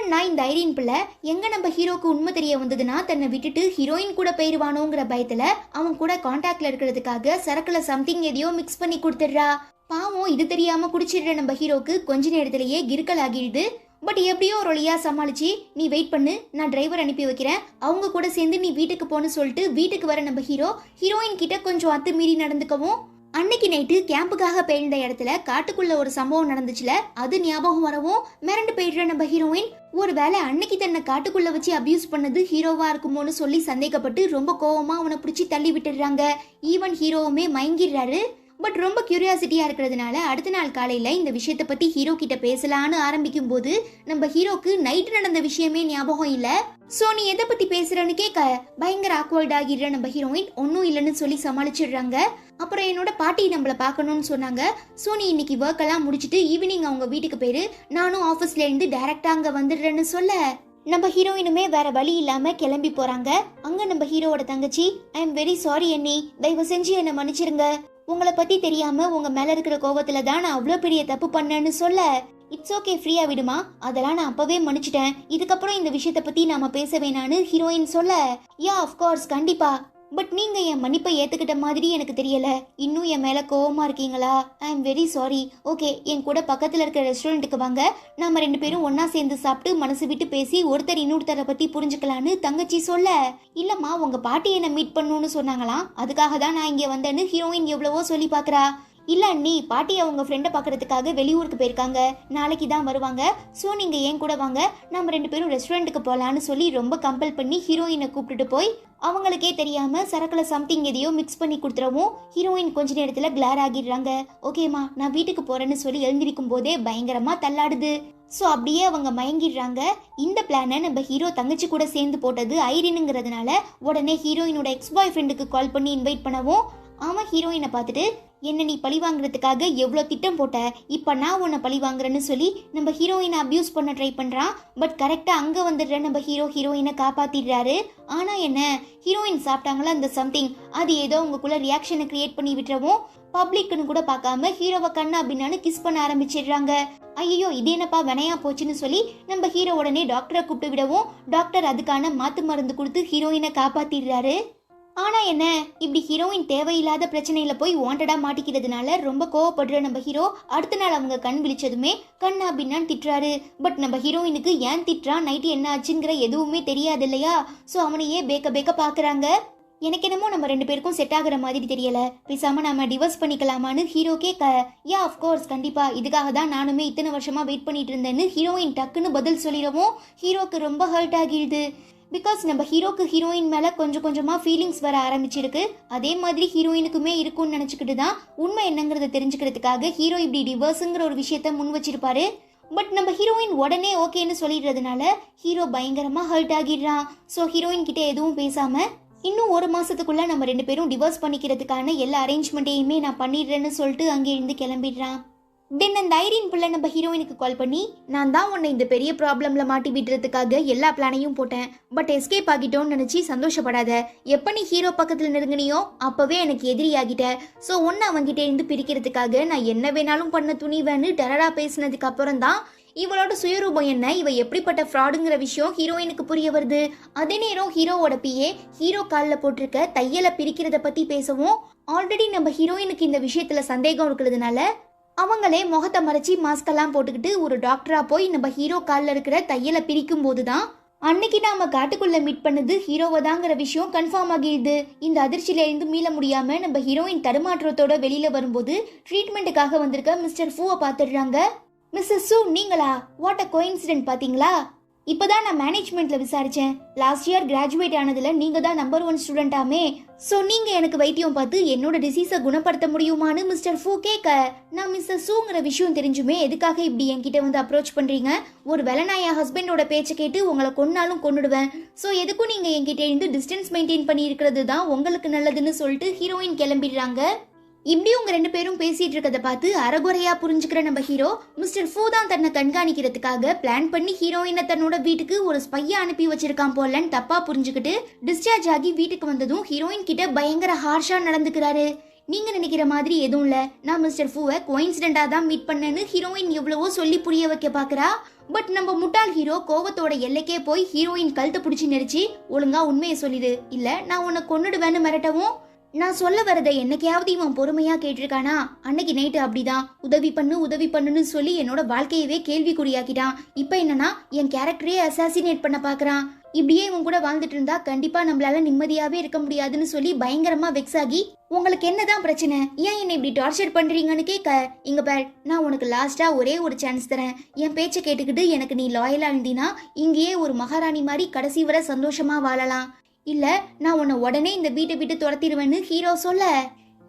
பண்ணா இந்த ஐரின் பிள்ளை எங்க நம்ம ஹீரோக்கு உண்மை தெரிய வந்ததுன்னா தன்னை விட்டுட்டு ஹீரோயின் கூட போயிருவானோங்கிற பயத்துல அவன் கூட கான்டாக்ட்ல இருக்கிறதுக்காக சரக்குல சம்திங் எதையோ மிக்ஸ் பண்ணி கொடுத்துடுறா. பாவம் இது தெரியாம குடிச்சிடுற நம்ம ஹீரோக்கு கொஞ்ச நேரத்திலேயே கிறுக்கல் ஆகிடுது. பட் எப்படியோ ஒரு வழியா சமாளிச்சு நீ வெயிட் பண்ணு, நான் டிரைவர் அனுப்பி வைக்கிறேன், அவங்க கூட சேர்ந்து நீ வீட்டுக்கு போன்னு சொல்லிட்டு வீட்டுக்கு வர நம்ம ஹீரோயின் கிட்ட கொஞ்சம் அத்துமீறி நடந்துக்கவும் அன்னைக்கு நைட்டு கேம்புக்காக போயிருந்த இடத்துல காட்டுக்குள்ள ஒரு சம்பவம் நடந்துச்சுல, அது ஞாபகம் வரவும் மிரண்டு போயிடுற நம்ம ஹீரோயின் ஒருவேளை அன்னைக்கு தன்னை காட்டுக்குள்ள வச்சு அபியூஸ் பண்ணது ஹீரோவா இருக்குமோன்னு சொல்லி சந்தேகப்பட்டு ரொம்ப கோவமா அவனை பிடிச்சி தள்ளி விட்டுடுறாங்க. ஈவன் ஹீரோவுமே மயங்கிடுறாரு. பட் ரொம்ப கியூரியாசிட்டியா இருக்கிறதுனால அடுத்த நாள் காலையில இந்த விஷயத்த பத்தி ஹீரோ கிட்ட பேசலான்னு ஆரம்பிக்கும் போது நம்ம ஹீரோக்கு நைட்டு நடந்த விஷயமே ஞாபகம் இல்ல. சோ நீ எதை பத்தி பேசுறன்னு கேட்க பயங்கர ஆக்வர்ட் ஆகிடுற நம்ம ஹீரோயின் ஒன்னும் இல்லைன்னு சொல்லி சமாளிச்சிடுறாங்க. அப்புறம் என்னோட பாட்டி நம்மள பாக்கணும்னு சொன்னாங்க. சோ நீ இன்னைக்கு ஒர்க் எல்லாம் முடிச்சிட்டு ஈவினிங் அவங்க வீட்டுக்கு போயிரு, நானும் ஆபீஸ்ல இருந்து டைரக்டா அங்க வந்துடுறேன்னு சொல்ல நம்ம ஹீரோயினுமே வேற வழி இல்லாம கிளம்பி போறாங்க. அங்க நம்ம ஹீரோவோட தங்கச்சி ஐ எம் வெரி சாரி அண்ணி, தயவு செஞ்சு என்ன மன்னிச்சிருங்க, உங்களை பத்தி தெரியாம உங்க மேல இருக்கிற கோவத்துல தான் நான் அவ்வளவு பெரிய தப்பு பண்ணேன்னு சொல்ல இட்ஸ் ஓகே ஃப்ரீயா விடுமா, அதெல்லாம் நான் அப்பவே மன்னிச்சிட்டேன், இதுக்கப்புறம் இந்த விஷயத்த பத்தி நாம பேச வேணான்னு ஹீரோயின் சொல்ல யா ஆஃப்கோர்ஸ் கண்டிப்பா, பட் நீங்க என் மன்னிப்பை ஏத்துக்கிட்ட மாதிரி எனக்கு தெரியல, இன்னும் என் மேல கோவமா இருக்கீங்களா, I am very sorry, okay என் கூட பக்கத்துல இருக்கிற ரெஸ்டாரண்ட்டுக்கு வாங்க, நாம ரெண்டு பேரும் ஒன்னா சேர்ந்து சாப்பிட்டு மனசு விட்டு பேசி ஒருத்தர் இன்னொருத்தரை பத்தி புரிஞ்சுக்கலான்னு தங்கச்சி சொல்ல இல்லம்மா உங்க பாட்டி என்ன மீட் பண்ணணும்னு சொன்னாங்களாம், அதுக்காக தான் நான் இங்க வந்தேன்னு ஹீரோயின் எவ்வளவோ சொல்லி பாக்குறா. இல்ல அண்ணி, பாட்டி அவங்க ஃப்ரெண்டை பாக்குறதுக்காக வெளியூருக்கு போயிருக்காங்க, நாளைக்கு தான் வருவாங்க, சோ நீங்க ஏன் கூட வாங்க, நம்ம ரெண்டு பேரும் ரெஸ்டாரண்ட்டுக்கு போலான்னு சொல்லி ரொம்ப கம்பல் பண்ணி ஹீரோயினை கூப்பிட்டுட்டு போய் அவங்களுக்கே தெரியாம சரக்குல சம்திங் எதையோ மிக்ஸ் பண்ணி கொடுத்துறவும் ஹீரோயின் கொஞ்ச நேரத்துல கிளார் ஆகிடுறாங்க. ஓகேமா நான் வீட்டுக்கு போறேன்னு சொல்லி எழுந்திருக்கும் போதே பயங்கரமா தள்ளாடுது. சோ அப்படியே அவங்க மயங்கிடுறாங்க. இந்த பிளானை நம்ம ஹீரோ தங்கச்சி கூட சேர்ந்து போட்டது ஐரினுங்கிறதுனால உடனே ஹீரோயினோட எக்ஸ் பாய் ஃப்ரெண்டுக்கு கால் பண்ணி இன்வைட் பண்ணவும் அவன் ஹீரோயினை பார்த்துட்டு என்ன நீ பழி வாங்குறதுக்காக எவ்வளோ திட்டம் போட்ட, இப்போ நான் உன்னை பழி வாங்குறேன்னு சொல்லி நம்ம ஹீரோயினை அபியூஸ் பண்ண ட்ரை பண்ணுறான். பட் கரெக்டாக அங்கே வந்துடுற நம்ம ஹீரோயினை காப்பாற்றிடுறாரு. ஆனால் என்ன ஹீரோயின் சாப்பிட்டாங்களா அந்த சம்திங், அது ஏதோ உங்களுக்குள்ள ரியாக்ஷனை கிரியேட் பண்ணி விட்டுறவும் பப்ளிக்னு கூட பார்க்காம ஹீரோவை கண்ணா அப்படின்னு கிஸ் பண்ண ஆரம்பிச்சிடுறாங்க. ஐயோ இது என்னப்பா வினையா போச்சுன்னு சொல்லி நம்ம ஹீரோ உடனே டாக்டரை கூப்பிட்டு விடவும் டாக்டர் அதுக்கான மாத்து மருந்து கொடுத்து ஹீரோயினை காப்பாத்திடுறாரு. ஆனா என்ன இப்படி ஹீரோயின் தேவையில்லாத பிரச்சனையில போய் வாண்டடா மாட்டிக்கிறதுனால ரொம்ப கோவப்படுற நம்ம ஹீரோ அடுத்த நாள் அவங்க கண் விழிச்சதுமே கண்ணா பின்னான்னு திட்டுறாரு. பட் நம்ம ஹீரோயினுக்கு ஏன் திட்டுறான் நைட்டு என்ன ஆச்சுங்கிற எதுவுமே தெரியாது இல்லையா. சோ அவனையே பேக்க பாக்குறாங்க. எனக்கு என்னமோ நம்ம ரெண்டு பேருக்கும் செட் ஆகுற மாதிரி தெரியல, பேசாம நம்ம டிவோர்ஸ் பண்ணிக்கலாமான்னு ஹீரோ கேட்க யா ஆஃப்கோர்ஸ் கண்டிப்பா, இதுக்காக தான் நானுமே இத்தனை வருஷமா வெயிட் பண்ணிட்டு இருந்தேன்னு ஹீரோயின் டக்குன்னு பதில் சொல்லிடவும் ஹீரோக்கு ரொம்ப ஹர்ட் ஆகிடுது. பிகாஸ் நம்ம ஹீரோக்கு ஹீரோயின் மேல கொஞ்சம் கொஞ்சமா ஃபீலிங்ஸ் வர ஆரம்பிச்சிருக்கு. அதே மாதிரி ஹீரோயினுக்குமே இருக்கும்னு நினைச்சுக்கிட்டு தான் உண்மை என்னங்கிறத தெரிஞ்சுக்கிறதுக்காக ஹீரோ இப்படி டிவோர்ஸுங்கிற ஒரு விஷயத்த முன் வச்சிருப்பாரு. பட் நம்ம ஹீரோயின் உடனே ஓகேன்னு சொல்லிடுறதுனால ஹீரோ பயங்கரமா ஹர்ட் ஆகிடுறான். ஸோ ஹீரோயின் கிட்ட எதுவும் பேசாம இன்னும் ஒரு மாசத்துக்குள்ள நம்ம ரெண்டு பேரும் டிவோர்ஸ் பண்ணிக்கிறதுக்கான எல்லா அரேஞ்ச்மெண்ட்டையுமே நான் பண்ணிடுறேன்னு சொல்லிட்டு அங்கே இருந்து கிளம்பிடுறான். தென் அந்த ஐரின் பிள்ளை நம்ம ஹீரோயினுக்கு கால் பண்ணி நான் தான் உன்னை இந்த பெரிய ப்ராப்ளம்ல மாட்டி விடுறதுக்காக எல்லா பிளானையும் போட்டேன், பட் எஸ்கேப் ஆகிட்டோன்னு நினைச்சு சந்தோஷப்படாத, எப்ப நீ ஹீரோ பக்கத்துல நெருங்கினியோ அப்பவே எனக்கு எதிரி ஆகிட்ட, ஸோ ஒன்னு அவங்கிட்ட இருந்து பிரிக்கிறதுக்காக நான் என்ன வேணாலும் பண்ண துணிவேன்னு டெரரா பேசினதுக்கு அப்புறம் தான் இவளோட சுயரூபம் என்ன, இவ எப்படிப்பட்ட ஃப்ராடுங்கிற விஷயம் ஹீரோயினுக்கு புரிய வருது. அதே நேரம் ஹீரோவோட பிஏ ஹீரோ காலில் போட்டிருக்க தையலை பிரிக்கிறத பத்தி பேசவும் ஆல்ரெடி நம்ம ஹீரோயினுக்கு இந்த விஷயத்துல சந்தேகம் இருக்கிறதுனால அவங்களே முகத்தை மறைச்சி மாஸ்கெல்லாம் போட்டுக்கிட்டு ஒரு டாக்டரா போய் நம்ம ஹீரோ காலில் இருக்கிற தையலை பிரிக்கும் போதுதான் அன்னைக்கு நாம காட்டுக்குள்ள மீட் பண்ணது ஹீரோவை தாங்கிற விஷயம் கன்ஃபார்ம் ஆகிடுது. இந்த அதிர்ச்சியில இருந்து மீள முடியாம நம்ம ஹீரோயின் தடுமாற்றத்தோட வெளியில வரும்போது ட்ரீட்மெண்ட்டுக்காக வந்திருக்க மிஸ்டர் ஃபூவை பார்த்துடுறாங்க. மிஸ்டர் சூ நீங்களா, வாட் அ கோஇன்சிடென்ட் பாத்தீங்களா, இப்பதான் நான் மேனேஜ்மெண்ட்ல விசாரிச்சேன், லாஸ்ட் இயர் கிராஜுவேட் ஆனதுல நீங்க தான் நம்பர் 1 ஸ்டூடெண்டாமே, சோ நீங்க எனக்கு வைத்தியம் பார்த்து என்னோட டிசீஸை குணப்படுத்த முடியுமான்னு மிஸ்டர் ஃபூ கேட்க நான் மிஸ்டர் சூங்கிற விஷயம் தெரிஞ்சுமே எதுக்காக இப்படி என்கிட்ட வந்து அப்ரோச் பண்றீங்க, ஒரு வேளை நான் என் ஹஸ்பண்டோட பேச்சை கேட்டு உங்களை கொன்னாலும் கொன்னுடுவேன், சோ எதுக்கும் நீங்க என்கிட்ட இருந்து டிஸ்டன்ஸ் மெயின்டைன் பண்ணி இருக்கிறது தான் உங்களுக்கு நல்லதுன்னு சொல்லிட்டு ஹீரோயின் கிளம்பிடுறாங்க. இப்படி உங்க ரெண்டு பேரும் பேசிட்டு இருக்கத பார்த்து அறகுறையா புரிஞ்சுக்கிற நம்ம ஹீரோ மிஸ்டர் ஃபூ தான் தன்னை கண்காணிக்கிறதுக்காக பிளான் பண்ணி ஹீரோயினை தன்னோட வீட்டுக்கு ஒரு ஸ்பையா அனுப்பி வச்சிருக்கான் போலன்னு தப்பா புரிஞ்சுக்கிட்டு டிஸ்சார்ஜ் ஆகி வீட்டுக்கு வந்ததும் ஹீரோயின் கிட்ட பயங்கர ஹார்ஷா நடந்துக்கிறாரு. நீங்க நினைக்கிற மாதிரி எதுவும் இல்ல. நான் மிஸ்டர் ஃபூவை கோயின்சிடென்டா தான் மீட் பண்ணேன்னு ஹீரோயின் எவ்வளவோ சொல்லி புரிய வைக்க பாக்குறா. பட் நம்ம முட்டாள் ஹீரோ கோவத்தோட எல்லைக்கே போய் ஹீரோயின் கழுத்தை பிடிச்சி நெரிச்சு ஒழுங்கா உண்மையை சொல்லிடு, இல்ல நான் உன்னை கொன்னுடுவேன்னு மிரட்டவும். நான் சொல்ல வரதை என்னைக்காவது இவன் பொறுமையா கேட்டிருக்கானா? அன்னைக்கு நைட்டு அப்படிதான் உதவி பண்ணுன்னு சொல்லி என்னோட வாழ்க்கையவே கேள்விக்குறியாக்கிட்டான். இப்ப என்னன்னா என் கேரக்டரே அசாசினேட் பண்ண பாக்குறான். இப்படியே இவன் கூட வாழ்ந்துட்டு இருந்தா கண்டிப்பா நம்மளால நிம்மதியாவே இருக்க முடியாதுன்னு சொல்லி பயங்கரமா வெக்ஸ் ஆகி, உங்களுக்கு என்னதான் பிரச்சனை, ஏன் என்ன இப்படி டார்ச்சர் பண்றீங்கன்னு கேட்க, இங்க பார் நான் உனக்கு லாஸ்டா ஒரே ஒரு சான்ஸ் தரேன். என் பேச்சை கேட்டுக்கிட்டு எனக்கு நீ லாயலா இருந்தீனா இங்கேயே ஒரு மகாராணி மாதிரி கடைசி வரை சந்தோஷமா வாழலாம். இல்ல நான் உன்னை உடனே இந்த வீட்டை விட்டு துரத்திடுவேன்னு ஹீரோ சொல்ல,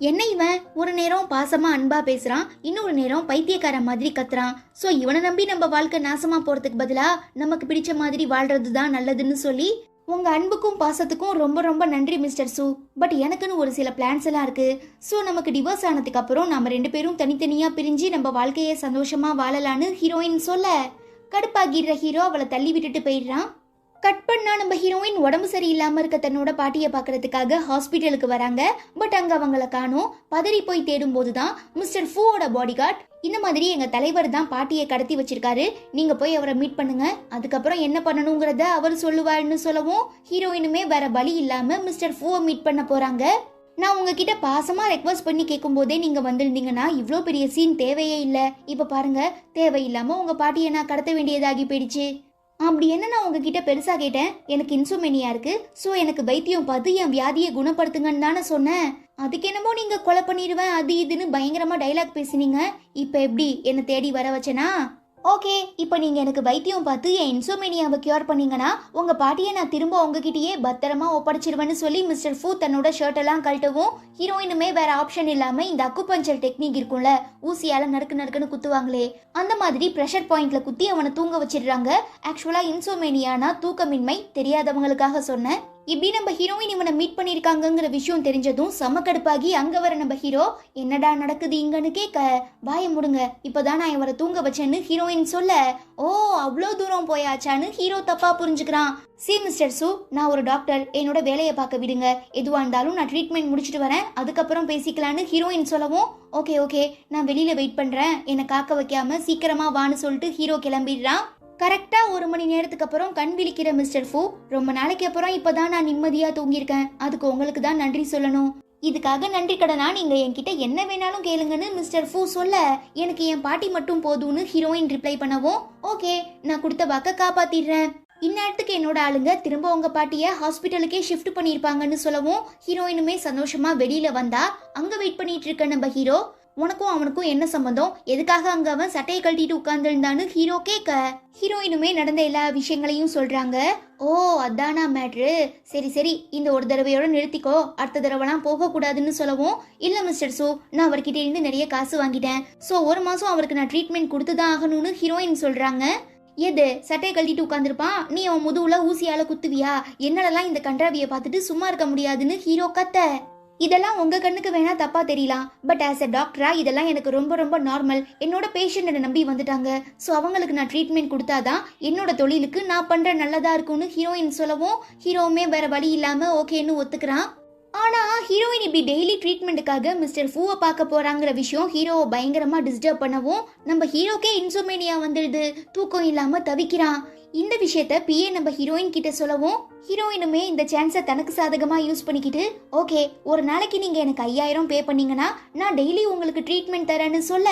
என்ன இவன் ஒரு நேரம் பாசமா அன்பா பேசுறான், இன்னொரு நேரம் பைத்தியக்கார மாதிரி கத்துறான். சோ இவனை நம்பி நம்ம வாழ்க்கை நாசமா போறதுக்கு பதிலா நமக்கு பிடிச்ச மாதிரி வாழ்றதுதான் நல்லதுன்னு சொல்லி, உங்க அன்புக்கும் பாசத்துக்கும் ரொம்ப ரொம்ப நன்றி மிஸ்டர் சு. பட் எனக்குன்னு ஒரு சில பிளான்ஸ் எல்லாம் இருக்கு. சோ நமக்கு டிவோர்ஸ் ஆனதுக்கு அப்புறம் நம்ம 2 பேரும் தனித்தனியா பிரிஞ்சு நம்ம வாழ்க்கையை சந்தோஷமா வாழலான்னு ஹீரோயின் சொல்ல, கடுப்பாகிடுற ஹீரோ அவளை தள்ளி விட்டுட்டு போயிடுறான். கட் பண்ணா நம்ம ஹீரோயின் உடம்பு சரியில்லாம இருக்க தன்னோட பாட்டியை பாக்குறதுக்காக ஹாஸ்பிட்டலுக்கு வராங்க. பட் அங்க அவங்கள காணோம். பதறி போய் தேடும் போதுதான் மிஸ்டர் ஃபூவோட பாடி கார்டு, இந்த மாதிரி எங்க தலைவர் தான் பாட்டியை கடத்தி வச்சிருக்காரு, நீங்க போய் அவரை மீட் பண்ணுங்க, அதுக்கப்புறம் என்ன பண்ணணுங்கிறத அவர் சொல்லுவாருன்னு சொல்லவும் ஹீரோயினுமே வேற வழி இல்லாம மிஸ்டர் ஃபூவை மீட் பண்ண போறாங்க. நான் உங்ககிட்ட பாசமா ரெக்வஸ்ட் பண்ணி கேட்கும் போதே நீங்க வந்திருந்தீங்கன்னா இவ்வளோ பெரிய சீன் தேவையே இல்லை. இப்ப பாருங்க, தேவையில்லாம உங்க பாட்டியை நான் கடத்த வேண்டியதாகி போயிடுச்சு. அப்படி என்ன நான் உங்ககிட்ட பெருசா கேட்டேன், எனக்கு இன்சோமேனியா இருக்கு, சோ எனக்கு வைத்தியம் பார்த்து என் வியாதியை குணப்படுத்துங்கன்னு தானே சொன்னேன். அதுக்கு என்னமோ நீங்க கொலை பண்ணிடுவேன் அது இதுன்னு பயங்கரமா டைலாக் பேசினீங்க. இப்ப எப்படி என்ன தேடி வர வச்சனா? ஓகே, இப்போ நீங்க எனக்கு வைத்தியம் பார்த்து என் இன்சோமேனியாவை கியூர் பண்ணீங்கன்னா உங்க பாட்டியை நான் திரும்ப உங்ககிட்டயே பத்திரமா ஒப்படைச்சிருவேன்னு சொல்லி மிஸ்டர் ஃபூ தன்னோட ஷர்ட் எல்லாம் கழட்டவும் ஹீரோயினுமே வேற ஆப்ஷன் இல்லாம இந்த அக்குபஞ்சர் டெக்னிக் இருக்கும்ல, ஊசியால நறுக்குன்னு குத்துவாங்களே, அந்த மாதிரி ப்ரெஷர் பாயிண்ட்ல குத்தி அவனை தூங்க வச்சிடுறாங்க. ஆக்சுவலா இன்சோமேனியானா தூக்கமின்மை, தெரியாதவங்களுக்காக சொன்னேன். இப்படி நம்ம ஹீரோயின் இவனை மீட் பண்ணிருக்காங்கிற விஷயம் தெரிஞ்சதும் செம கடுப்பாகி அங்க வர நம்ம ஹீரோ, என்னடா நடக்குது இங்கன்னு கேட்க, வாய முடுங்க இப்பதான் நான் இவரை தூங்க வச்சேன்னு ஹீரோயின் சொல்ல, ஓ அவ்வளோ தூரம் போயாச்சான்னு ஹீரோ தப்பா புரிஞ்சுக்கிறான். சி மிஸ்டர் சு, நான் ஒரு டாக்டர், என்னோட வேலையை பார்க்க விடுங்க, எதுவா இருந்தாலும் நான் ட்ரீட்மெண்ட் முடிச்சுட்டு வரேன், அதுக்கப்புறம் பேசிக்கலான்னு ஹீரோயின் சொல்லவும், ஓகே ஓகே நான் வெளியில வெயிட் பண்றேன், என்னை காக்க வைக்காம சீக்கிரமா வான்னு சொல்லிட்டு ஹீரோ கிளம்பிடுறான். கரெக்டா 1 மணி நேரத்துக்கு அப்புறம் கண் விழிக்கிற மிஸ்டர் ஃபூ, ரொம்ப நாளைக்கு அப்புறம் இப்பதான் நான் நிம்மதியா தூங்கியிருக்கேன், அதுக்கு உங்களுக்கு தான் நன்றி சொல்லணும், இதுக்காக நன்றி கடனா நீங்க என்கிட்ட என்ன வேணாலும் கேளுங்கன்னு மிஸ்டர் ஃபூ சொல்ல, எனக்கு என் பாட்டி மட்டும் போதும்னு ஹீரோயின் ரிப்ளை பண்ணவும், ஓகே நான் கொடுத்த வாக்க காப்பாத்திடுறேன், இந்நேரத்துக்கு என்னோட ஆளுங்க திரும்ப உங்க பாட்டிய ஹாஸ்பிட்டலுக்கே ஷிஃப்ட் பண்ணிருப்பாங்கன்னு சொல்லவும் ஹீரோயினுமே சந்தோஷமா வெளியில வந்தா. அங்க வெயிட் பண்ணிட்டு இருக்க நம்ம ஹீரோ, உனக்கும் அவனுக்கும் என்ன சம்பந்தம், எதுக்காக அங்க அவன் சட்டையை கழட்டிட்டு உட்கார்ந்துருந்தான்னு ஹீரோ கேட்க, ஹீரோயினுமே நடந்த எல்லா விஷயங்களையும் சொல்றாங்க. ஓ அதானா மேட்ரு, சரி சரி இந்த ஒரு தடவையோட நிறுத்திக்கோ, அடுத்த தடவைலாம் போக கூடாதுன்னு சொல்லவும், இல்ல மிஸ்டர் சோ நான் அவர்கிட்ட இருந்து நிறைய காசு வாங்கிட்டேன், சோ 1 மாசம் அவருக்கு நான் ட்ரீட்மெண்ட் கொடுத்துதான் ஆகணும்னு ஹீரோயின் சொல்றாங்க. எது சட்டையை கழட்டிட்டு உட்காந்துருப்பான், நீ அவன் முதுகுல ஊசியால குத்துவியா, என்னாலலாம் இந்த கன்றாவியை பார்த்துட்டு சும்மா இருக்க முடியாதுன்னு ஹீரோ கத்த, இதெல்லாம் உங்க கண்ணுக்கு வேணா தப்பா தெரியலாம், பட் ஆஸ் எ டாக்டரா இதெல்லாம் எனக்கு ரொம்ப ரொம்ப நார்மல், என்னோட பேஷண்ட் என்னை நம்பி வந்துட்டாங்க, ஸோ அவங்களுக்கு நான் ட்ரீட்மெண்ட் கொடுத்தாதான் என்னோட தொழிலுக்கு நான் பண்ற நல்லதா இருக்கும்னு ஹீரோயின் சொல்லவும் ஹீரோவுமே வேற வழி இல்லாம ஓகேன்னு ஒத்துக்கிறான். ஆனா ஹீரோயின் இப்படி டெய்லி ட்ரீட்மெண்ட்டுக்காக மிஸ்டர் ஃபூவை பார்க்க போறாங்கிற விஷயம் ஹீரோவை பயங்கரமா டிஸ்டர்ப் பண்ணவும் நம்ம ஹீரோக்கே இன்சோமேனியா வந்துடுது, தூக்கம் இல்லாம தவிக்கிறான். இந்த விஷயத்த பிஏ நம்ம ஹீரோயின் கிட்ட சொல்லவும் ஹீரோயினுமே இந்த சான்ஸை தனக்கு சாதகமா யூஸ் பண்ணிக்கிட்டு, ஓகே ஒரு நாளைக்கு நீங்க எனக்கு 5000 பே பண்ணீங்கன்னா நான் டெய்லி உங்களுக்கு ட்ரீட்மெண்ட் தரேன்னு சொல்ல,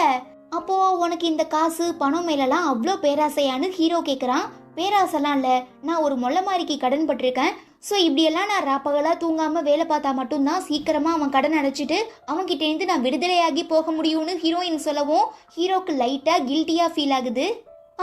அப்போ உனக்கு இந்த காசு பணம் மேலலாம் அவ்வளோ பேராசையான்னு ஹீரோ கேட்குறான். பேராசைலாம் இல்லை, நான் ஒரு மொள்ள மாதிரிக்கு கடன் பட்டிருக்கேன், ஸோ இப்படியெல்லாம் நான் ராப்பகலா தூங்காம வேலை பார்த்தா மட்டும்தான் சீக்கிரமா அவன் கடன் அடைச்சிட்டு அவன்கிட்டேருந்து நான் விடுதலையாகி போக முடியும்னு ஹீரோயின் சொல்லவும் ஹீரோக்கு லைட்டா கில்ட்டியா ஃபீல் ஆகுது.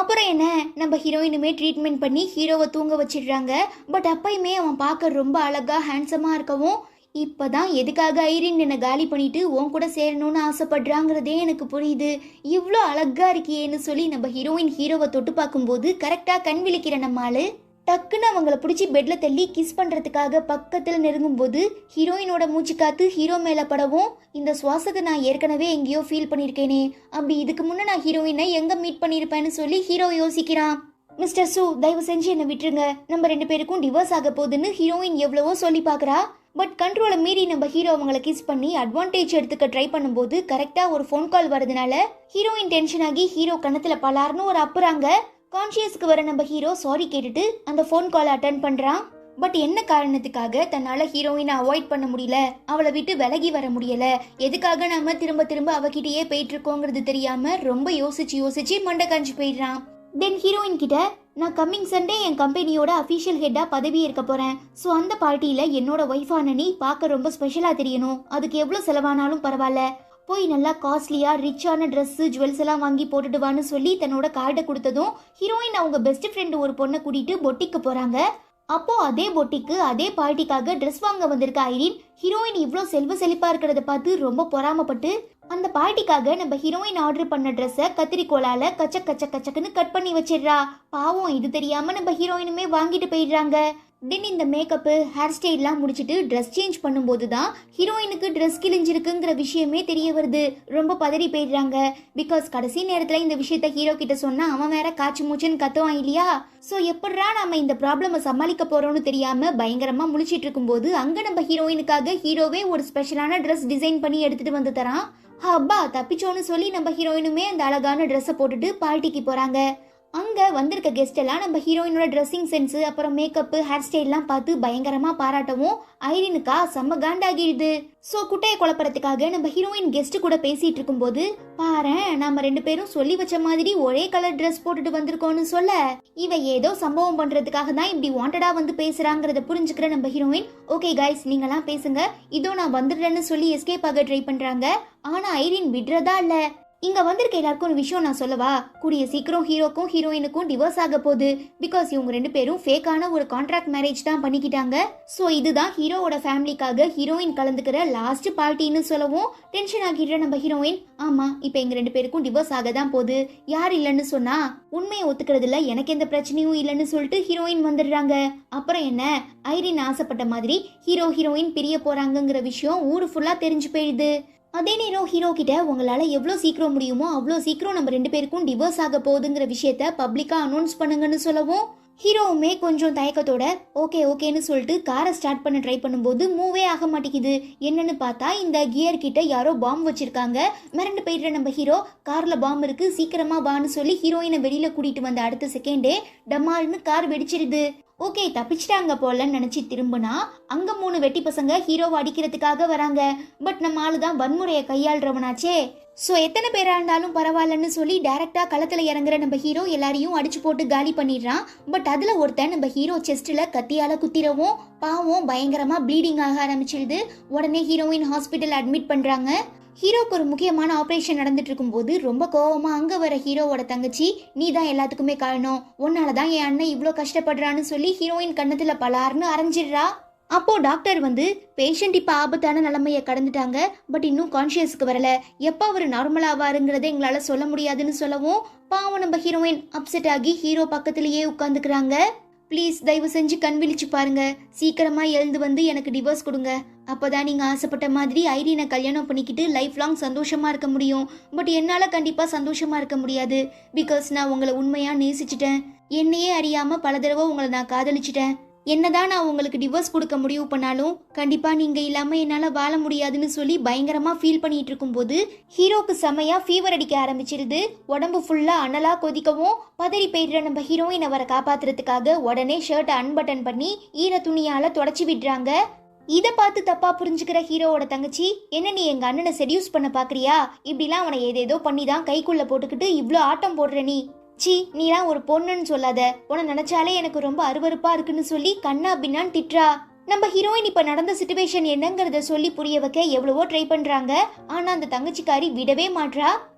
அப்புறம் என்ன, நம்ம ஹீரோயினுமே ட்ரீட்மெண்ட் பண்ணி ஹீரோவை தூங்க வச்சிடுறாங்க. பட் அப்பயுமே அவன் பார்க்க ரொம்ப அழகா ஹேண்ட்ஸமா இருக்கவும், இப்பதான் எதுக்காக ஐரின் என்னை காலி பண்ணிட்டு உன் கூட சேரணும்னு ஆசைப்படுறாங்கிறதே எனக்கு புரியுது, இவ்வளோ அழகா இருக்கியேன்னு சொல்லி நம்ம ஹீரோயின் ஹீரோவை தொட்டு பார்க்கும்போது கரெக்டா கண் விழிக்கிற நம்மாளு டக்குன்னு அவங்கள பிடிச்சி பெட்ல தள்ளி கிஸ் பண்றதுக்காக பக்கத்துல நெருங்கும் போது ஹீரோயினோட மூச்சு காத்து ஹீரோ மேல படவும், இந்த சுவாசத்தை நான் ஏற்கனவே எங்கேயோ ஃபீல் பண்ணிருக்கேனே, அப்படி இதுக்கு முன்ன நான் ஹீரோயினை எங்க மீட் பண்ணிருப்பேன்னு சொல்லி ஹீரோ யோசிக்கிறான். மிஸ்டர் சு தயவு செஞ்சு என்னை விட்டுருங்க, நம்ம 2 பேருக்கும் டிவோர்ஸ் ஆக போகுதுன்னு ஹீரோயின் எவ்வளவோ சொல்லி பாக்குறா. பட் கண்ட்ரோலை மீறி நம்ம ஹீரோ அவங்களை கிஸ் பண்ணி அட்வான்டேஜ் எடுத்துக்க ட்ரை பண்ணும்போது கரெக்டா ஒரு ஃபோன் கால் வரதுனால ஹீரோயின் டென்ஷன் ஆகி ஹீரோ கணத்துல பலார்னு ஒரு அப்புறாங்க. கான்ஷியஸ்க்கு வர நம்ம ஹீரோ சாரி கேட்டுட்டு அந்த ஃபோன் காலை அட்டன் பண்றான். பட் என்ன காரணத்துக்காக தன்னால ஹீரோயினை அவாய்ட் பண்ண முடியல, அவளை விட்டு விலகி வர முடியல, எதுக்காக நாம திரும்ப திரும்ப அவகிட்டயே போயிட்டு இருக்கோங்கிறது தெரியாம ரொம்ப யோசிச்சு மண்டை காஞ்சி போயிடுறான். தென் ஹீரோயின் கிட்ட நான் கம்மிங் சண்டே என் கம்பெனியோட அஃபிஷியல் ஹெட்டா பதவி ஏற்க போறேன். ஸோ அந்த பார்ட்டியில என்னோட ஒய்ஃபான நீ பார்க்க ரொம்ப ஸ்பெஷலா தெரியணும், அதுக்கு எவ்வளவு செலவானாலும் பரவாயில்ல, போய் நல்லா காஸ்ட்லியா ரிச்சான ட்ரெஸ் ஜுவல்ஸ் எல்லாம் வாங்கி போட்டுட்டு வான்னு சொல்லி தன்னோட கார்டை கொடுத்ததும் ஹீரோயின் அவங்க பெஸ்ட் ஃப்ரெண்டு ஒரு பொண்ணை கூட்டிட்டு பொட்டிக்கு போறாங்க. அப்போ அதே பொட்டிக்கு அதே பார்ட்டிக்காக ட்ரெஸ் வாங்க வந்திருக்க ஐரின் ஹீரோயின் இவ்வளோ செல்வ செழிப்பா இருக்கிறத பார்த்து ரொம்ப பொறாமப்பட்டு அந்த பார்ட்டிக்காக நம்ம ஹீரோயின் ஆர்டர் பண்ண ட்ரெஸ்ஸை கத்திரிக்கோளால கச்சக்குன்னு கட் பண்ணி வச்சிடுறா. பாவம் இது தெரியாம நம்ம ஹீரோயினுமே வாங்கிட்டு போயிடுறாங்க. தென் இந்த மேக்கப்பு ஹேர் ஸ்டைல்லாம் முடிச்சுட்டு ட்ரெஸ் சேஞ்ச் பண்ணும்போது தான் ஹீரோயினுக்கு ட்ரெஸ் கிழிஞ்சிருக்குங்கிற விஷயமே தெரிய வருது. ரொம்ப பதறி போயிடுறாங்க. பிகாஸ் கடைசி நேரத்தில் இந்த விஷயத்த ஹீரோ கிட்ட சொன்னா அவன் வேற காய்ச்சி மூச்சுன்னு கத்துவான் இல்லையா. ஸோ எப்படா நம்ம இந்த ப்ராப்ளமை சமாளிக்க போறோம்னு தெரியாம பயங்கரமா முழிச்சிட்டு இருக்கும்போது அங்க நம்ம ஹீரோயினுக்காக ஹீரோவே ஒரு ஸ்பெஷலான ட்ரெஸ் டிசைன் பண்ணி எடுத்துட்டு வந்து தரான். அப்பா தப்பிச்சோன்னு சொல்லி நம்ம ஹீரோயினுமே அந்த அழகான ட்ரெஸ்ஸை போட்டுட்டு பார்ட்டிக்கு போறாங்க. அங்க வந்திருக்க கெஸ்ட் எல்லாம் நம்ம ஹீரோயினோட ட்ரெஸ்ஸிங் சென்ஸ் அப்புறம் மேக்கப் ஹேர் ஸ்டைல்லாம் பார்த்து பயங்கரமா பாராட்டவும் ஐரினுக்கா செம்ம காண்டாகிடுது. சோ குட்டையை குழப்பறதுக்காக நம்ம ஹீரோயின் கெஸ்ட் கூட பேசிட்டு இருக்கும்போது பாரேன் நம்ம ரெண்டு பேரும் சொல்லி வச்ச மாதிரி ஒரே கலர் ட்ரெஸ் போட்டுட்டு வந்திருக்கோம்னு சொல்ல இவ ஏதோ சம்பவம் பண்றதுக்காக தான் இப்படி வாண்டடா வந்து பேசுறாங்கறத புரிஞ்சுக்கிற நம்ம ஹீரோயின் ஓகே கைஸ் நீங்கெல்லாம் பேசுங்க இதோ நான் வந்துடுறேன்னு சொல்லி எஸ்கேப் ஆக ட்ரை பண்றாங்க. ஆனா ஐரின் விடுறதா இல்ல. இங்க வந்திருக்க எல்லாருக்கும் ஒரு விஷயம் நான் சொல்லவா, கூடிய சீக்கிரம் ஹீரோக்கும் ஹீரோயினுக்கும் டிவோர்ஸ் ஆக போகுது. பிகாஸ் இவங்க ரெண்டு பேரும் ஃபேக்கான ஒரு கான்ட்ராக்ட் மேரேஜ் தான் பண்ணிக்கிட்டாங்க. ஸோ இதுதான் ஹீரோவோட ஃபேமிலிக்காக ஹீரோயின் கலந்துக்கிற லாஸ்ட் பார்ட்டின்னு சொல்லவும் டென்ஷன் ஆகிடுற நம்ம ஹீரோயின் ஆமா இப்போ எங்க ரெண்டு பேருக்கும் டிவோர்ஸ் ஆக தான் போகுது, யார் இல்லைன்னு சொன்னா உண்மையை ஒத்துக்கிறதுல எனக்கு எந்த பிரச்சனையும் இல்லைன்னு சொல்லிட்டு ஹீரோயின் வந்துடுறாங்க. அப்புறம் என்ன ஐரின் ஆசைப்பட்ட மாதிரி ஹீரோயின் பிரிய போறாங்கங்கிற விஷயம் ஊரு ஃபுல்லா தெரிஞ்சு போயிடுது. அதே நேரம் ஹீரோ கிட்ட உங்களால எவ்வளோ சீக்கிரம் முடியுமோ அவ்வளோ சீக்கிரம் நம்ம ரெண்டு பேருக்கும் டிவோர்ஸ் ஆக போகுதுங்கிற விஷயத்த பப்ளிக்கா அனௌன்ஸ் பண்ணுங்கன்னு சொல்லவும் ஹீரோவுமே கொஞ்சம் தயக்கத்தோட ஓகேன்னு சொல்லிட்டு காரை ஸ்டார்ட் பண்ண ட்ரை பண்ணும்போது மூவே ஆக மாட்டேங்குது. என்னன்னு பார்த்தா இந்த கியர் கிட்ட யாரோ பாம்பு வச்சிருக்காங்க. மிரண்டு போயிடுற நம்ம ஹீரோ கார்ல பாம்பு இருக்கு சீக்கிரமா வான்னு சொல்லி ஹீரோயினை வெளியில கூட்டிட்டு வந்த அடுத்த செகண்டே டமால்னு கார் வெடிச்சிருது. ஓகே தப்பிச்சிட்டாங்க போலன்னு நினைச்சு திரும்பினா அங்க 3 வெட்டி பசங்க ஹீரோவை அடிக்கிறதுக்காக வராங்க. பட் நம்ம ஆளுதான் வன்முறையை கையாளுறவனாச்சே. ஸோ எத்தனை பேரா இருந்தாலும் பரவாயில்லன்னு சொல்லி டைரக்டா களத்துல இறங்குற நம்ம ஹீரோ எல்லாரையும் அடிச்சு போட்டு காலி பண்ணிடுறான். பட் அதுல ஒருத்தன் நம்ம ஹீரோ செஸ்ட்ல கத்தியால குத்திரவும் பாவம் பயங்கரமா ப்ளீடிங் ஆக ஆரம்பிச்சிருது. உடனே ஹீரோயின் ஹாஸ்பிட்டல் அட்மிட் பண்றாங்க. ஹீரோக்கு ஒரு முக்கியமான ஆப்ரேஷன் நடந்துட்டு இருக்கும் போது ரொம்ப கோவமா அங்க வர ஹீரோவோட தங்கச்சி நீ தான் எல்லாத்துக்குமே காரணம், உன்னாலதான் என் அண்ணன் இவ்வளோ கஷ்டப்படுறான்னு சொல்லி ஹீரோயின் கண்ணத்துல பலார்னு அரைஞ்சிடுறா. அப்போ டாக்டர் வந்து பேஷண்ட் இப்ப ஆபத்தான நிலைமைய கடந்துட்டாங்க, பட் இன்னும் கான்சியஸ்க்கு வரல, எப்ப அவர் நார்மல் ஆவாருங்கிறத எங்களால சொல்ல முடியாதுன்னு சொல்லவும் பாவம் நம்ம ஹீரோயின் அப்செட் ஆகி ஹீரோ பக்கத்திலேயே உட்காந்துக்கிறாங்க. ப்ளீஸ் தயவு செஞ்சு கண் விழிச்சு பாருங்க, சீக்கிரமா எழுந்து வந்து எனக்கு டிவோர்ஸ் கொடுங்க, அப்போதான் நீங்க ஆசைப்பட்ட மாதிரி ஐரினை கல்யாணம் பண்ணிக்கிட்டு லைஃப் லாங் சந்தோஷமா இருக்க முடியும். பட் என்னால கண்டிப்பா சந்தோஷமா இருக்க முடியாது. பிகாஸ் நான் உங்களை உண்மையா நேசிச்சிட்டேன், என்னையே அறியாம பல தடவை உங்களை நான் காதலிச்சிட்டேன். என்னதான் நான் உங்களுக்கு டிவோர்ஸ் கொடுக்க முடிவு பண்ணாலும் கண்டிப்பா நீங்க இல்லாம என்னால வாழ முடியாதுன்னு சொல்லி பயங்கரமா ஃபீல் பண்ணிட்டு இருக்கும்போது ஹீரோக்கு செமையா ஃபீவர் அடிக்க ஆரம்பிச்சிருது. உடம்பு ஃபுல்லா அனலா கொதிக்கவும் பதறி போயிடுற நம்ம ஹீரோயின் அவரை காப்பாத்துறதுக்காக உடனே ஷர்ட்டை அன்பட்டன் பண்ணி ஈர துணியால தொடச்சி விடுறாங்க. இதை பார்த்து தப்பா புரிஞ்சுக்கிற ஹீரோவோட தங்கச்சி என்ன நீ எங்க அண்ணனை செடியூஸ் பண்ண பாக்குறியா, இப்படிலாம் அவனை ஏதேதோ பண்ணிதான் கைக்குள்ள போட்டுக்கிட்டு இவ்வளோ ஆட்டம் போடுற நீ, சி நீலாம் ஒரு பொண்ணுன்னு சொல்லாத, உன நினைச்சாலே எனக்கு ரொம்ப அருவருப்பா இருக்குன்னு சொல்லி கண்ணா பின்னான்னு திட்டுறா. நம்ம ஹீரோயின் இப்ப நடந்த சிச்சுவேஷன் என்னங்கறத சொல்லி புரிய வைக்க எவ்வளவோ ட்ரை பண்றாங்க. ஆனா அந்த தங்கச்சிக்காரி விடவே மாட்றா.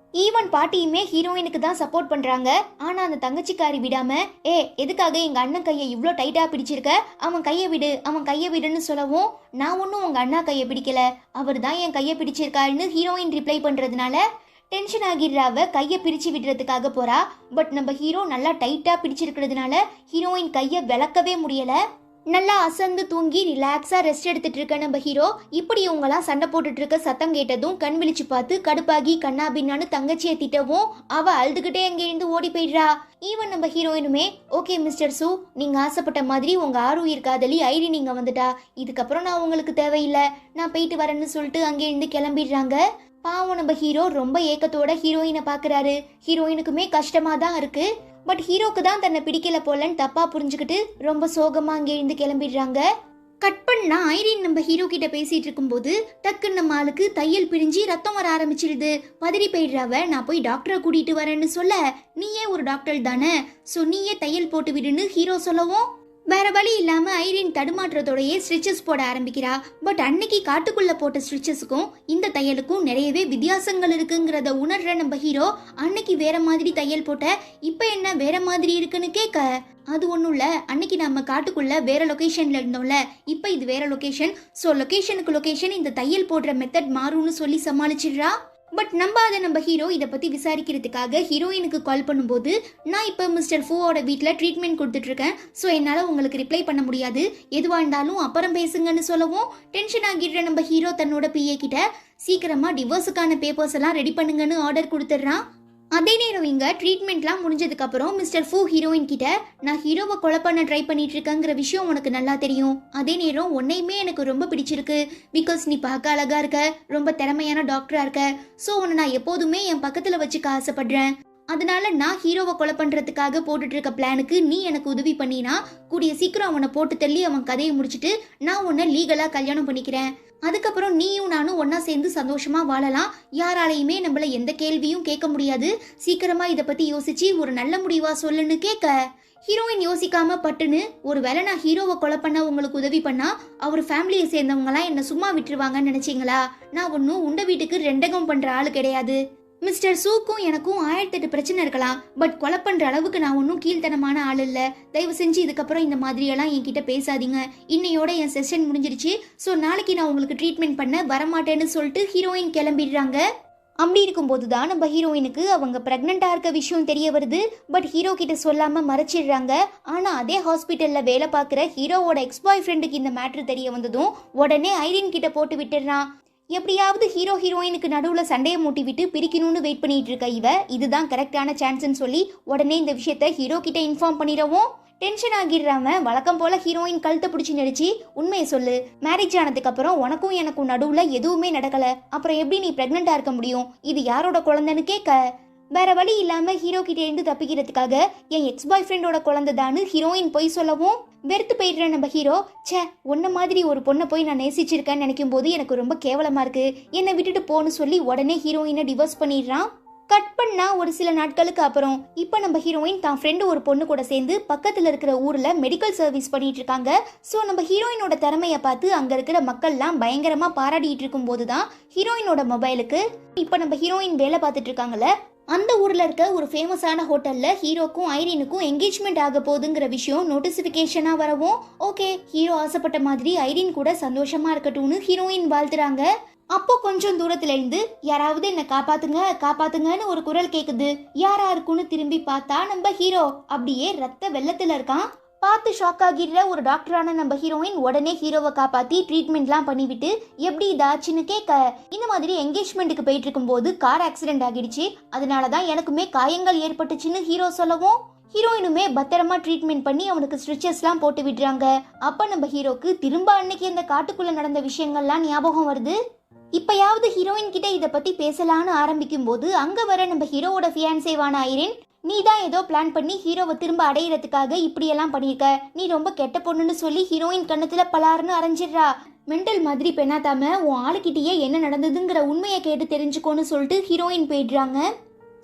ஈவன் பாட்டியுமே ஹீரோயினுக்கு தான் சப்போர்ட் பண்றாங்க. ஆனா அந்த தங்கச்சிக்காரி விடாம எதுக்காக எங்க அண்ணன் கையை இவ்ளோ டைட்டா பிடிச்சிருக்க, அவன் கையை விடுன்னு சொல்லவும் நான் ஒன்னும் உங்க அண்ணா கையை பிடிக்கல, அவர் தான் என் கையை பிடிச்சிருக்காருன்னு ஹீரோயின் ரிப்ளை பண்றதுனால டென்ஷன் ஆகிடுறாவ கையை பிரிச்சு விடுறதுக்காக போறா. பட் நம்ம ஹீரோ நல்லா டைட்டா பிடிச்சிருக்கிறதுனால ஹீரோயின் கையை விளக்கவே முடியல. நல்லா அசந்து தூங்கி ரிலாக்ஸா ரெஸ்ட் எடுத்துட்டு இருக்க நம்ம ஹீரோ இப்படி இவங்களாம் சண்டை போட்டுட்டு இருக்க சத்தம் கேட்டதும் கண் விழிச்சு பார்த்து கடுப்பாகி கண்ணா பின்னான்னு தங்கச்சியை திட்டவும் அவ அழுதுகிட்டே அங்கே இருந்து ஓடி போயிடுறா. ஈவன் நம்ம ஹீரோயினுமே ஓகே மிஸ்டர் சு, நீங்க ஆசைப்பட்ட மாதிரி உங்க ஆருயிர் காதலி ஐரி நீங்க வந்துட்டா, இதுக்கப்புறம் நான் உங்களுக்கு தேவையில்லை, நான் போயிட்டு வரேன்னு சொல்லிட்டு அங்கே இருந்து கிளம்பிடுறாங்க. பாவம் நம்ம ஹீரோ ரொம்ப ஏக்கத்தோட ஹீரோயினை பாக்குறாரு. ஹீரோயினுக்குமே கஷ்டமா தான் இருக்கு. பட் ஹீரோக்கு தான் தன்னை பிடிக்கல போலன்னு தப்பா புரிஞ்சுக்கிட்டு ரொம்ப சோகமா அங்கே இருந்து கிளம்பிடுறாங்க. கட் பண்ணா ஐரின் நம்ம ஹீரோ கிட்ட பேசிட்டு இருக்கும்போது டக்குன்னு நம்ம ஆளுக்கு தையல் பிரிஞ்சு ரத்தம் வர ஆரம்பிச்சிருது. பதறி போயிடுறாவ. நான் போய் டாக்டரை கூட்டிட்டு வரேன்னு சொல்ல, நீயே ஒரு டாக்டர் தானே, சோ நீயே தையல் போட்டு விடுன்னு ஹீரோ சொல்லவும் வேற வழி இல்லாம ஐரின் தடுமாற்றத்தோடயே ஸ்டிச்சஸ் போட ஆரம்பிக்கிறா. பட் அன்னைக்கு காட்டுக்குள்ள போட்ட ஸ்டிச்சஸுக்கும் இந்த தையலுக்கும் நிறையவே வித்தியாசங்கள் இருக்குங்கிறத உணர்ற நம்ம ஹீரோ அன்னைக்கு வேற மாதிரி தையல் போட்ட, இப்ப என்ன வேற மாதிரி இருக்குன்னு கேட்க, அது ஒன்றும் இல்லை, அன்னைக்கு நம்ம காட்டுக்குள்ள வேற லொகேஷன்ல இருந்தோம்ல, இப்போ இது வேற லொகேஷன், ஸோ லொகேஷனுக்கு லொகேஷன் இந்த தையல் போடுற மெத்தட் மாறும்னு சொல்லி சமாளிச்சிடுறா. பட் நம்பாத நம்ம ஹீரோ இதை பற்றி விசாரிக்கிறதுக்காக ஹீரோயினுக்கு கால் பண்ணும்போது, நான் இப்போ மிஸ்டர் ஃபூவோட வீட்டில் ட்ரீட்மெண்ட் கொடுத்துட்டு இருக்கேன், ஸோ என்னால் உங்களுக்கு ரிப்ளை பண்ண முடியாது, எதுவாக இருந்தாலும் அப்புறம் பேசுங்கன்னு சொல்லவும் டென்ஷன் ஆகிடுற நம்ம ஹீரோ தன்னோட பிஏ கிட்ட சீக்கிரமாக டிவோர்ஸுக்கான பேப்பர்ஸ் எல்லாம் ரெடி பண்ணுங்கன்னு ஆர்டர் கொடுத்துட்றான். அதே நேரம் இங்க ட்ரீட்மெண்ட்லாம் முடிஞ்சதுக்கு அப்புறம் மிஸ்டர் ஃபூ ஹீரோயின் கிட்ட, நான் ஹீரோவை கொலை பண்ண ட்ரை பண்ணிட்டு இருக்கேங்கிற விஷயம் உனக்கு நல்லா தெரியும், அதே நேரம் உன்னையுமே எனக்கு ரொம்ப பிடிச்சிருக்கு, பிகாஸ் நீ பார்க்க அழகா இருக்க, ரொம்ப திறமையான டாக்டரா இருக்க, ஸோ உன்னை நான் எப்போதுமே என் பக்கத்துல வச்சுக்க ஆசைப்படுறேன், அதனால நான் ஹீரோவை கொலை பண்றதுக்காக போட்டுட்டு இருக்க பிளானுக்கு நீ எனக்கு உதவி பண்ணினா கூடிய சீக்கிரம் அவனை போட்டு தள்ளி அவன் கதையை முடிச்சுட்டு நான் உன்னை லீகலா கல்யாணம் பண்ணிக்கிறேன், அதுக்கப்புறம் நீயும் நானும் ஒன்னா சேர்ந்து சந்தோஷமா வாழலாம், யாராலையுமே நம்மள எந்த கேள்வியும் கேட்க முடியாது, சீக்கிரமா இதை பத்தி யோசிச்சு ஒரு நல்ல முடிவா சொல்லுன்னு கேட்க, ஹீரோயின் யோசிக்காம பட்டுன்னு, ஒருவேளை நான் ஹீரோவை கொலை பண்ண உங்களுக்கு உதவி பண்ணா அவர் ஃபேமிலியை சேர்ந்தவங்களாம் என்ன சும்மா விட்டுருவாங்கன்னு நினைச்சீங்களா, நான் ஒன்னும் உண்ட வீட்டுக்கு ரெண்டகம் பண்ற ஆளு கிடையாது, மிஸ்டர் சூக்கும் எனக்கும் 1008 பிரச்சனை இருக்கலாம், பட் கொலை பண்ற அளவுக்கு நான் ஒன்றும் கீழ்த்தனமான ஆள் இல்ல, தயவு செஞ்சு இதுக்கப்புறம் இந்த மாதிரியெல்லாம் என்கிட்ட பேசாதீங்க, இன்னையோட என் செஷன் முடிஞ்சிருச்சு, ஸோ நாளைக்கு நான் உங்களுக்கு ட்ரீட்மெண்ட் பண்ண வரமாட்டேன்னு சொல்லிட்டு ஹீரோயின் கிளம்பிடுறாங்க. அப்படி இருக்கும்போது தான் நம்ம ஹீரோயினுக்கு அவங்க பிரெக்னெண்டா இருக்க விஷயம் தெரிய வருது. பட் ஹீரோ கிட்ட சொல்லாம மறைச்சிடுறாங்க. ஆனா அதே ஹாஸ்பிட்டல்ல வேலை பார்க்குற ஹீரோவோட எக்ஸ் பாய் ஃப்ரெண்டுக்கு இந்த மேட்ரு தெரிய வந்ததும் உடனே ஐரின் கிட்ட போட்டு விட்டுடுறான். எப்படியாவது ஹீரோ ஹீரோயினுக்கு நடுவில் சண்டையை மூட்டி விட்டு பிரிக்கணும்னு வெயிட் பண்ணிட்டு இருக்க இவ, இதுதான் கரெக்டான சான்ஸ்ன்னு சொல்லி உடனே இந்த விஷயத்த ஹீரோ கிட்ட இன்ஃபார்ம் பண்ணிடவும் டென்ஷன் ஆகிடுறாம வழக்கம் போல ஹீரோயின் கழுத்தை பிடிச்சி நடிச்சு, உண்மையை சொல்லு, மேரேஜ் ஆனதுக்கு அப்புறம் உனக்கும் எனக்கும் நடுவில் எதுவுமே நடக்கல, அப்புறம் எப்படி நீ பிரெக்னெண்டா இருக்க முடியும், இது யாரோட குழந்தைன்னு கேட்க, வேற வழி இல்லாம ஹீரோ கிட்ட இருந்து தப்பிக்கிறதுக்காக என் எக்ஸ் பாய் ஃப்ரெண்டோட குழந்தை தான்னு ஹீரோயின் போய் சொல்லவும் வெறுத்து போயிடுற நம்ம ஹீரோ, சே உன்ன மாதிரி ஒரு பொண்ணை போய் நான் நேசிச்சிருக்கேன்னு நினைக்கும் போது எனக்கு ரொம்ப கேவலமா இருக்கு, என்னை விட்டுட்டு போன்னு சொல்லி உடனே ஹீரோயினை டிவோர்ஸ் பண்ணிடுறான். கட் பண்ணா ஒரு சில நாட்களுக்கு அப்புறம் இப்போ நம்ம ஹீரோயின் தான் ஃப்ரெண்டு ஒரு பொண்ணு கூட சேர்ந்து பக்கத்துல இருக்கிற ஊர்ல மெடிக்கல் சர்வீஸ் பண்ணிட்டு இருக்காங்க. ஸோ நம்ம ஹீரோயினோட திறமையை பார்த்து அங்க இருக்கிற மக்கள்லாம் பயங்கரமா பாராட்டிட்டு இருக்கும் போதுதான் ஹீரோயினோட மொபைலுக்கு இப்போ நம்ம ஹீரோயின் வேலை பார்த்துட்டு இருக்காங்கல்ல அந்த ஊர்ல இருக்க ஒரு ஃபேமஸான ஹோட்டல்ல ஹீரோக்கும் ஐரினுக்கும் என்கேஜ்மெண்ட் ஆக போகுதுங்கிற விஷயம் நோட்டிபிகேஷனா வரவும், ஓகே ஹீரோ ஆசைப்பட்ட மாதிரி ஐரின் கூட சந்தோஷமா இருக்கட்டும்னு ஹீரோயின் வாழ்த்துறாங்க. அப்போ கொஞ்சம் தூரத்துல இருந்து யாராவது என்ன காப்பாத்துங்க காப்பாத்துங்கன்னு ஒரு குரல் கேக்குது. யாரா இருக்குன்னு திரும்பி பார்த்தா நம்ம ஹீரோ அப்படியே ரத்த வெள்ளத்துல இருக்கான். பார்த்து ஷாக் ஆகிடுற ஒரு டாக்டரான நம்ம ஹீரோயின் உடனே ஹீரோவை காப்பாத்தி ட்ரீட்மெண்ட்லாம் பண்ணிவிட்டு எப்படி இதாச்சுன்னு கேட்க, இந்த மாதிரி என்கேஜ்மெண்ட்டுக்கு போயிட்டு இருக்கும் போது கார் ஆக்சிடென்ட் ஆகிடுச்சு, அதனாலதான் எனக்குமே காயங்கள் ஏற்பட்டுச்சுன்னு ஹீரோ சொல்லவும் ஹீரோயினுமே பத்திரமா ட்ரீட்மெண்ட் பண்ணி அவனுக்கு ஸ்ட்ரிச்சஸ்லாம் போட்டு விடுறாங்க. அப்ப நம்ம ஹீரோக்கு திரும்ப அன்னைக்கு அந்த காட்டுக்குள்ள நடந்த விஷயங்கள்லாம் ஞாபகம் வருது. இப்பயாவது ஹீரோயின் கிட்ட இதை பத்தி பேசலான்னு ஆரம்பிக்கும் போது அங்க வர நம்ம ஹீரோவோட ஃபியான்சேவான ஐரின், நீ தான் ஏதோ பிளான் பண்ணி ஹீரோவை திரும்ப அடையிறதுக்காக இப்படியெல்லாம் பண்ணியிருக்க, நீ ரொம்ப கெட்ட பொண்ணுன்னு சொல்லி ஹீரோயின் கண்ணத்துல பலாருன்னு அரைஞ்சிடுறா. மெண்டல் மாதிரி பெண்ணாத்தாம உன் ஆளுக்கிட்டேயே என்ன நடந்ததுங்கிற உண்மையை கேட்டு தெரிஞ்சுக்கோன்னு சொல்லிட்டு ஹீரோயின் போயிடுறாங்க.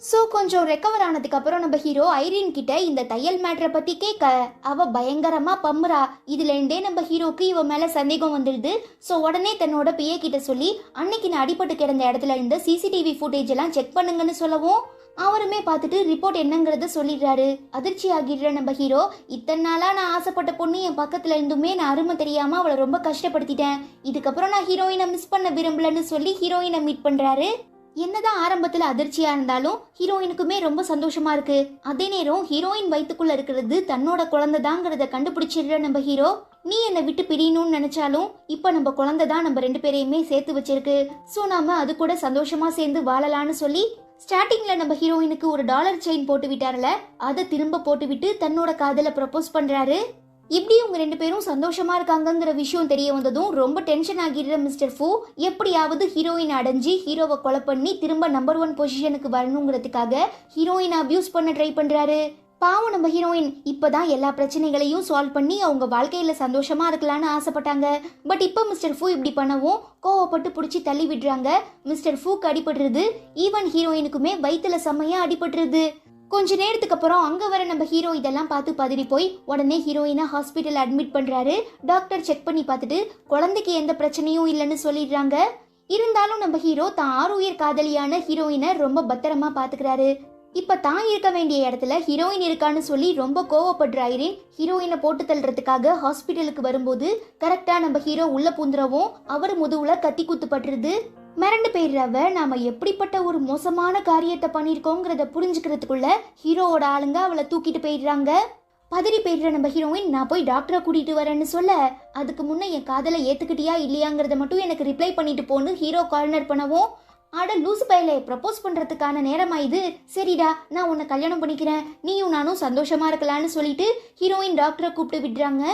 ஸோ கொஞ்சம் ரெக்கவர் ஆனதுக்கு அப்புறம் நம்ம ஹீரோ ஐரின் கிட்ட இந்த தையல் மேட்ரை பத்தி கேட்க, அவ பயங்கரமா பம்முறா. இதுல இருந்தே நம்ம ஹீரோக்கு இவ மேல சந்தேகம் வந்துடுது. ஸோ உடனே தன்னோட பிஏ கிட்ட சொல்லி அன்னைக்கு நான் அடிபட்டு கிடந்த இடத்துல இருந்த சிசிடிவி ஃபுட்டேஜ் எல்லாம் செக் பண்ணுங்கன்னு சொல்லவும் அவருமே பார்த்துட்டு ரிப்போர்ட் என்னங்கிறத சொல்லிடுறாரு. அதிர்ச்சி ஆகிடுற நம்ம ஹீரோ, இத்தனை நாளா நான் ஆசைப்பட்ட பொண்ணு என் பக்கத்துல இருந்துமே நான் அருமை தெரியாம அவளை ரொம்ப கஷ்டப்படுத்திட்டேன், இதுக்கப்புறம் நான் ஹீரோயினை மிஸ் பண்ண விரும்பலன்னு சொல்லி ஹீரோயினை மீட் பண்றாரு. என்னதான் ஆரம்பத்துல அதிர்ச்சியா இருந்தாலும் ஹீரோயினுக்குமே ரொம்ப சந்தோஷமா இருக்கு. அதே நேரம் ஹீரோயின் வயிற்றுக்குள்ள இருக்கிறது தன்னோட குழந்தைதாங்கிறத கண்டுபிடிச்சிடுற நம்ம ஹீரோ, நீ என்னை விட்டு பிரியணும்னு நினைச்சாலும் இப்ப நம்ம குழந்தை தான் நம்ம ரெண்டு பேரையுமே சேர்த்து வச்சிருக்கு. சோ நாம அது கூட சந்தோஷமா சேர்ந்து வாழலாம்னு சொல்லி ஸ்டார்டிங்ல நம்ம ஹீரோயினுக்கு ஒரு டாலர் செயின் போட்டு விட்டார்ல, அதை திரும்ப போட்டு விட்டு தன்னோட காதல ப்ரப்போஸ் பண்றாரு. இப்படி உங்க ரெண்டு பேரும் சந்தோஷமா இருக்காங்கங்கிற விஷயம் தெரிய வந்ததும் ரொம்ப டென்ஷன் ஆகிடுற மிஸ்டர் ஃபூ எப்படியாவது ஹீரோயின் அடைஞ்சு ஹீரோவை கொலை பண்ணி திரும்ப நம்பர் 1 பொசிஷனுக்கு வரணுங்கிறதுக்காக ஹீரோயினை அபியூஸ் பண்ண ட்ரை பண்றாரு. பாவம் நம்ம ஹீரோயின் இப்பதான் எல்லா பிரச்சனைகளையும் சால்வ் பண்ணி அவங்க வாழ்க்கையில சந்தோஷமா இருக்கலாம்னு ஆசைப்பட்டாங்க. பட் இப்போ மிஸ்டர் ஃபூ இப்படி பண்ணவும் கோவப்பட்டு பிடிச்சி தள்ளி விடுறாங்க. மிஸ்டர் ஃபூக்கு அடிபடுறது, ஈவன் ஹீரோயினுக்குமே வயிற்றுல செம்மையா அடிபட்டுருது. கொஞ்ச நேரத்துக்கு அப்புறம் அங்க வர நம்ம ஹீரோ இதெல்லாம் பார்த்து பதறி போய் உடனே ஹீரோயினை ஹாஸ்பிட்டல் அட்மிட் பண்றாரு. டாக்டர் செக் பண்ணி பார்த்துட்டு குழந்தைக்கு எந்த பிரச்சனையும் இல்லைன்னு சொல்லிடுறாங்க. இருந்தாலும் நம்ம ஹீரோ தான் 6 உயிர் காதலியான ஹீரோயினை ரொம்ப பத்திரமா பாத்துக்கிறாரு. இப்ப தான் இருக்க வேண்டிய இடத்துல ஹீரோயின் இருக்கான்னு சொல்லி ரொம்ப கோவப்படுற ஐரின் ஹீரோயினை போட்டு தள்ளுறதுக்காக ஹாஸ்பிட்டலுக்கு வரும்போது கரெக்டா நம்ம ஹீரோ உள்ள பூந்துறவும் அவர் முதுகுல கத்தி குத்து பட்டுருது. மிரண்டு போயிடுறவ நாம எப்படிப்பட்ட ஒரு மோசமான காரியத்தை பண்ணிருக்கோங்கிறத புரிஞ்சுக்கிறதுக்குள்ள ஹீரோவோட ஆளுங்க அவளை தூக்கிட்டு போயிடுறாங்க. பதறி போயிடுற நம்ம ஹீரோயின் நான் போய் டாக்டரை கூட்டிட்டு வரேன்னு சொல்ல, அதுக்கு முன்ன என் காதலை ஏத்துக்கிட்டியா இல்லையாங்கிறத மட்டும் எனக்கு ரிப்ளை பண்ணிட்டு போன்னு ஹீரோ கார்னர் பண்ணவும், ஆட லூசு பையலே ப்ரப்போஸ் பண்றதுக்கான நேரமா இது, சரிடா நான் உன்னை கல்யாணம் பண்ணிக்கிறேன், நீயும் நானும் சந்தோஷமா இருக்கலாம்னு சொல்லிட்டு ஹீரோயின் டாக்டரை கூப்பிட்டு விடுறாங்க.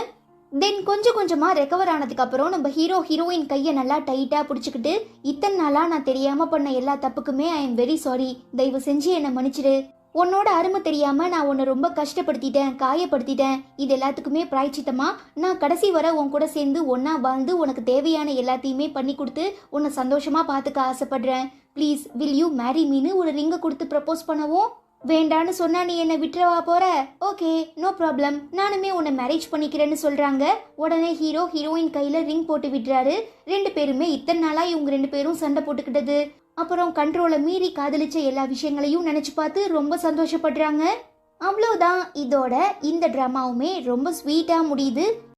தென் கொஞ்சம் கொஞ்சமா ரெக்கவர் ஆனதுக்கு அப்புறம் நம்ம ஹீரோயின் கையை நல்லா டைட்டா பிடிச்சிக்கிட்டு, இத்தனை நாளா நான் தெரியாம பண்ண எல்லா தப்புக்குமே ஐ எம் வெரி சாரி, தயவு செஞ்சு என்னை மன்னிச்சிடு. உன்னோட அருமை தெரியாம நான் உன்னை ரொம்ப கஷ்டப்படுத்திட்டேன், காயப்படுத்திட்டேன். இது எல்லாத்துக்குமே பிராய்ச்சித்தமா நான் கடைசி வரை உன் கூட சேர்ந்து ஒன்னா வாழ்ந்து உனக்கு தேவையான எல்லாத்தையுமே பண்ணி கொடுத்து உன்னை சந்தோஷமா பார்த்துக்க ஆசைப்படுறேன். ப்ளீஸ் வில் யூ மேரி மீன்னு ஒரு ரிங்கை கொடுத்து ப்ரப்போஸ் பண்ணவும், வேண்டான்னு சொன்னா நீ என்னை விட்டுறவா போற? ஓகே நோ ப்ராப்ளம், நானுமே உன்னை மேரேஜ் பண்ணிக்கிறேன்னு சொல்றாங்க. உடனே ஹீரோயின் கையில ரிங் போட்டு விடுறாரு. ரெண்டு பேருமே இத்தனை நாளா இவங்க ரெண்டு பேரும் சண்டை போட்டுக்கிட்டது, அப்புறம் கண்ட்ரோலை மீறி காதலிச்ச எல்லா விஷயங்களையும் நினைச்சு பார்த்து ரொம்ப சந்தோஷப்படுறாங்க. அவ்வளோதான், இதோட இந்த டிராமாவுமே ரொம்ப ஸ்வீட்டா முடியுது.